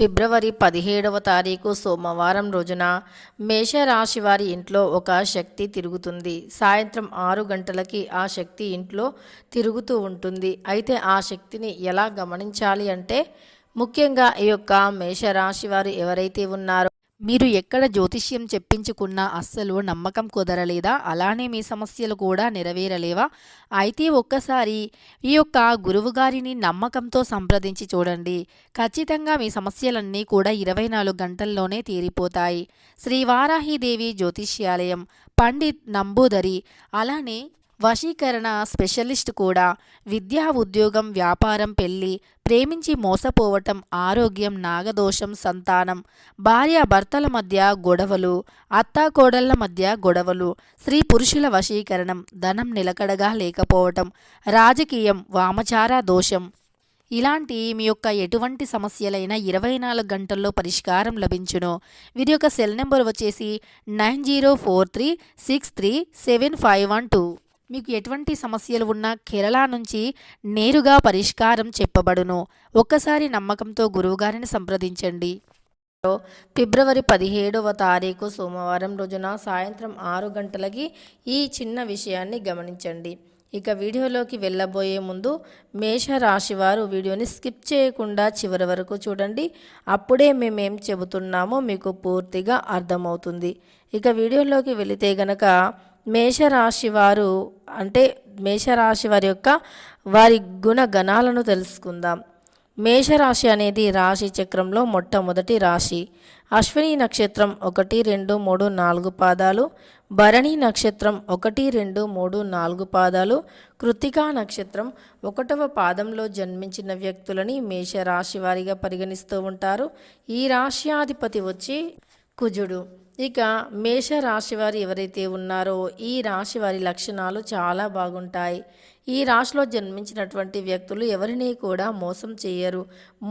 ఫిబ్రవరి 17వ తారీఖు సోమవారం రోజున మేషరాశి వారి ఇంట్లో ఒక శక్తి తిరుగుతుంది. సాయంత్రం 6 గంటలకి ఆ శక్తి ఇంట్లో తిరుగుతూ ఉంటుంది. అయితే ఆ శక్తిని ఎలా గమనించాలి అంటే, ముఖ్యంగా ఈ యొక్క మేషరాశి వారు ఎవరైతే ఉన్నారో, మీరు ఎక్కడ జ్యోతిష్యం చెప్పించుకున్నా అస్సలు నమ్మకం కుదరలేదా? అలానే మీ సమస్యలు కూడా నెరవేరలేవా? అయితే ఒక్కసారి ఈ యొక్క గురువుగారిని నమ్మకంతో సంప్రదించి చూడండి. ఖచ్చితంగా మీ సమస్యలన్నీ కూడా 24 గంటల్లోనే తీరిపోతాయి. శ్రీ వారాహిదేవి జ్యోతిష్యాలయం, పండిత్ నంబూదరి, అలానే వశీకరణ స్పెషలిస్ట్ కూడా. విద్యా, ఉద్యోగం, వ్యాపారం, పెళ్లి, ప్రేమించి మోసపోవటం, ఆరోగ్యం, నాగదోషం, సంతానం, భార్యాభర్తల మధ్య గొడవలు, అత్తాకోడళ్ల మధ్య గొడవలు, స్త్రీ పురుషుల వశీకరణం, ధనం నిలకడగా లేకపోవటం, రాజకీయం, వామచార దోషం, ఇలాంటి మీ యొక్క ఎటువంటి సమస్యలైనా 24 గంటల్లో పరిష్కారం లభించును. వీరి యొక్క సెల్ నెంబర్ వచ్చేసి 9043637512. మీకు ఎటువంటి సమస్యలు ఉన్నా కేరళ నుంచి నేరుగా పరిష్కారం చెప్పబడును. ఒక్కసారి నమ్మకంతో గురువుగారిని సంప్రదించండి. ఫిబ్రవరి 17వ తారీఖు సోమవారం రోజున సాయంత్రం 6 గంటలకి ఈ చిన్న విషయాన్ని గమనించండి. ఇక వీడియోలోకి వెళ్ళబోయే ముందు మేషరాశి వారు వీడియోని స్కిప్ చేయకుండా చివరి వరకు చూడండి. అప్పుడే మేమేం చెబుతున్నామో మీకు పూర్తిగా అర్థమవుతుంది. ఇక వీడియోలోకి వెళితే గనక మేషరాశి వారు అంటే మేషరాశి వారి యొక్క వారి గుణగణాలను తెలుసుకుందాం. మేషరాశి అనేది రాశి చక్రంలో మొట్టమొదటి రాశి. అశ్విని నక్షత్రం 1, 2, 3, 4 పాదాలు, భరణి నక్షత్రం 1, 2, 3, 4 పాదాలు, కృత్తికా నక్షత్రం 1వ పాదంలో జన్మించిన వ్యక్తులని మేషరాశి వారిగా పరిగణిస్తూ ఉంటారు. ఈ రాశ్యాధిపతి వచ్చి కుజుడు. ఇక మేషరాశి వారు ఎవరైతే ఉన్నారో ఈ రాశి వారి లక్షణాలు చాలా బాగుంటాయి. ఈ రాశిలో జన్మించినటువంటి వ్యక్తులు ఎవరిని కూడా మోసం చేయరు.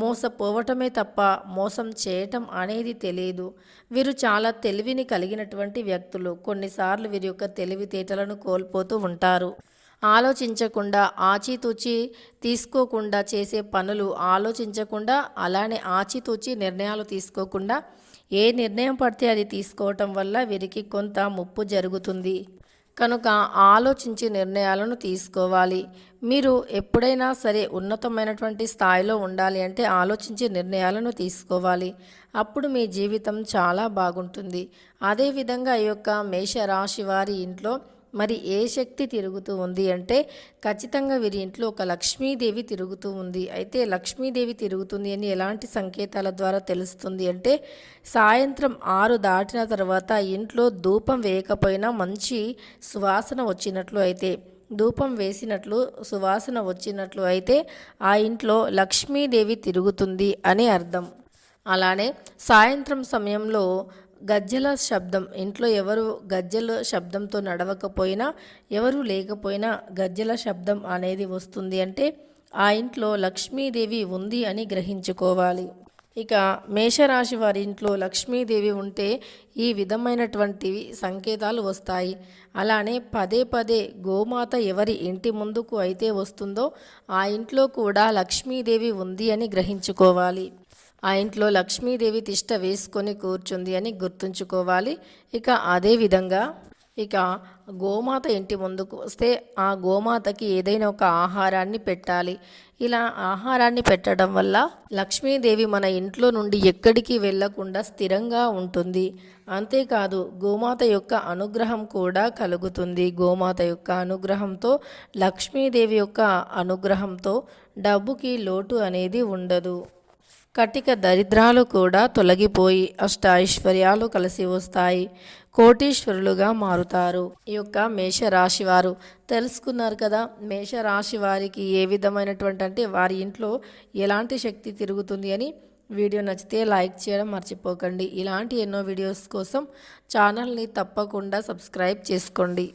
మోసపోవటమే తప్ప మోసం చేయటం అనేది తెలియదు. వీరు చాలా తెలివిని కలిగినటువంటి వ్యక్తులు. కొన్నిసార్లు వీరి యొక్క తెలివితేటలను కోల్పోతూ ఉంటారు. ఆలోచించకుండా, ఆచితూచి తీసుకోకుండా చేసే పనులు, ఆలోచించకుండా అలానే ఆచితూచి నిర్ణయాలు తీసుకోకుండా ఏ నిర్ణయం పడితే అది తీసుకోవటం వల్ల వీరికి కొంత ముప్పు జరుగుతుంది. కనుక ఆలోచించి నిర్ణయాలను తీసుకోవాలి. మీరు ఎప్పుడైనా సరే ఉన్నతమైనటువంటి స్థాయిలో ఉండాలి అంటే ఆలోచించి నిర్ణయాలను తీసుకోవాలి. అప్పుడు మీ జీవితం చాలా బాగుంటుంది. అదేవిధంగా ఈ యొక్క మేషరాశి వారి ఇంట్లో మరి ఏ శక్తి తిరుగుతూ ఉంది అంటే, ఖచ్చితంగా వీరి ఇంట్లో ఒక లక్ష్మీదేవి తిరుగుతూ ఉంది. అయితే లక్ష్మీదేవి తిరుగుతుంది అని ఎలాంటి సంకేతాల ద్వారా తెలుస్తుంది అంటే, సాయంత్రం 6 దాటిన తర్వాత ఇంట్లో ధూపం వేయకపోయినా మంచి సువాసన వచ్చినట్లు అయితే, ధూపం వేసినట్లు సువాసన వచ్చినట్లు అయితే ఆ ఇంట్లో లక్ష్మీదేవి తిరుగుతుంది అని అర్థం. అలానే సాయంత్రం సమయంలో గజ్జెల శబ్దం, ఇంట్లో ఎవరు గజ్జెల శబ్దంతో నడవకపోయినా, ఎవరు లేకపోయినా గజ్జెల శబ్దం అనేది వస్తుంది అంటే ఆ ఇంట్లో లక్ష్మీదేవి ఉంది అని గ్రహించుకోవాలి. ఇక మేషరాశి వారి ఇంట్లో లక్ష్మీదేవి ఉంటే ఈ విధమైనటువంటివి సంకేతాలు వస్తాయి. అలానే పదే పదే గోమాత ఎవరి ఇంటి ముందుకు అయితే వస్తుందో ఆ ఇంట్లో కూడా లక్ష్మీదేవి ఉంది అని గ్రహించుకోవాలి. ఆ ఇంట్లో లక్ష్మీదేవి తిష్ట వేసుకొని కూర్చుంది అని గుర్తుంచుకోవాలి. ఇక అదేవిధంగా ఇక గోమాత ఇంటి ముందుకు వస్తే ఆ గోమాతకి ఏదైనా ఒక ఆహారాన్ని పెట్టాలి. ఇలా ఆహారాన్ని పెట్టడం వల్ల లక్ష్మీదేవి మన ఇంట్లో నుండి ఎక్కడికి వెళ్లకుండా స్థిరంగా ఉంటుంది. అంతేకాదు గోమాత యొక్క అనుగ్రహం కూడా కలుగుతుంది. గోమాత యొక్క అనుగ్రహంతో, లక్ష్మీదేవి యొక్క అనుగ్రహంతో డబ్బుకి లోటు అనేది ఉండదు. కటిక దరిద్రాలు కూడా తొలగిపోయి అష్ట ఐశ్వర్యాలు కలిసి వస్తాయి. కోటీశ్వరులుగా మారుతారు. ఈ యొక్క మేషరాశి వారు తెలుసుకున్నారు కదా, మేషరాశి వారికి ఏ విధమైనటువంటి అంటే వారి ఇంట్లో ఎలాంటి శక్తి తిరుగుతుంది అని. వీడియో నచ్చితే లైక్ చేయడం మర్చిపోకండి. ఇలాంటి ఎన్నో వీడియోస్ కోసం ఛానల్ని తప్పకుండా సబ్స్క్రైబ్ చేసుకోండి.